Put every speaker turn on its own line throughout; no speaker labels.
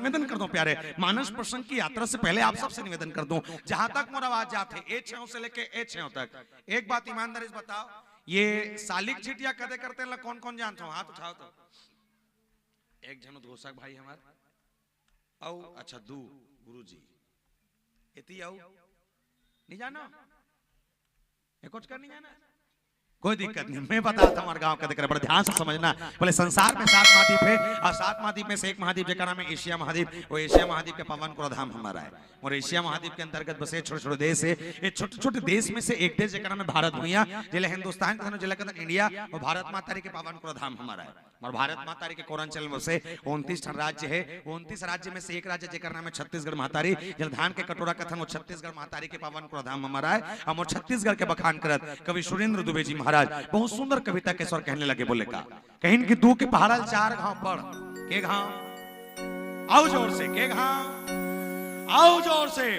निवेदन कर दूं प्यारे, मानस प्रसंग की यात्रा से पहले आप सबसे निवेदन कर दूं, जहां तक मोर आवाज जाते ए6 से लेके ए6 तक, एक बात ईमानदारी से बताओ, ये सालिक झिटिया कदे करते हैं कौन कौन जानते हो? हाथ उठाओ तो। एक जन घोषक भाई हमार आओ, अच्छा दू गुरुजी इति आओ, नहीं जाना कुछ कर नहीं जाना, कोई दिक्कत नहीं, मैं बताता हूँ हमारे गांव का दिक्कत, बड़ा ध्यान से समझना। बोले संसार में 7 महाद्वीप है और 7 महाद्वीप में से एक महाद्वीप जिसका नाम है एशिया महाद्वीप। वो एशिया महाद्वीप के पावन को धाम हमारा है, और एशिया महाद्वीप के अंतर्गत बसे छोटे छोटे देश है। ये छोटे छोटे देश में से एक देश जिसका नाम है भारत भूया, जिले हिंदुस्तान के जिले के अंदर इंडिया, और भारत माता के पावन को धाम हमारा है। और भारत माता के कोरांचल में से 29 राज्य है, 29 राज्य में से एक राज्य जिसका नाम है छत्तीसगढ़ महातारी, जलधान के कटोरा कथन वो छत्तीसगढ़ महातारी के पावन को धाम हमारा है। हम छत्तीसगढ़ के बखान करत कवि सुरेंद्र दुबे जी महाराज बहुत सुंदर कविता के स्वर कहने लगे, बोले का कहीं कि दू के पहाड़ल 4 घाव पड़ के घाव आओ जोर से, के घाव आओ जोर से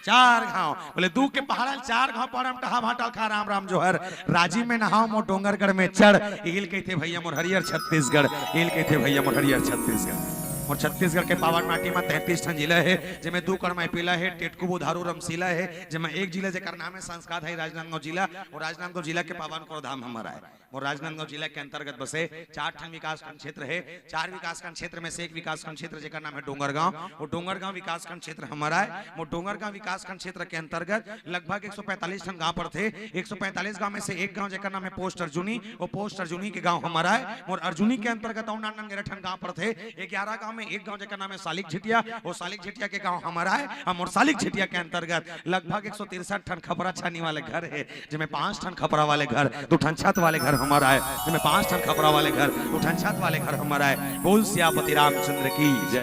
4 घाव, बोले दू के पहाड़ल 4 घाव पड़म टहा भाटा खा राम राम जोहर, राजी में नहाओ मो डोंगरगढ़ में चढ़, इल कहते भैया मोर हरियर छत्तीसगढ़, इल कहते भैया मोर हरियर छत्तीसगढ़। और छत्तीसगढ़ के पावन माटी में 33 ठन जिला है, जिसमें 2 कड़माई पिला है, टेटकू बुधारू रमसीला है, जिसमें एक जिला जेकर नाम है संस्कार है राजनांदगांव जिला, और राजनांदगांव जिला के पावन को धाम हमारा है। और राजनांदगांव जिला के अंतर्गत बसे 4 ठन विकासखंड क्षेत्र है, 4 विकासखंड क्षेत्र में से एक विकासखंड क्षेत्र जेकर नाम है डोंगरगांव, और डोंगरगांव विकासखंड क्षेत्र हमारा है। वो डोंगरगांव विकासखंड क्षेत्र के अंतर्गत लगभग 145 ठन गांव पर थे, 145 गांव में से एक गांव जेकर नाम है पोस्ट अर्जुनी, और पोस्ट अर्जुनी के गांव हमारा है। और अर्जुनी के अंतर्गत 99 ठन गांव पर थे, 11 गांव में एक गांव जेकर नाम है सालिक झिटिया, वो सालिक झिटिया के गांव हमारा है। हम और सालिक झिटिया के अंतर्गत लगभग 163 ठन खपरा छानी वाले घर है, जिसमें 5 ठन खपरा वाले घर, 2 ठन छत वाले घर हमारा है, जिसमें 5 ठन खपरा वाले घर, 2 ठन छत वाले घर हमारा है। बोल सियापति रामचंद्र की जय।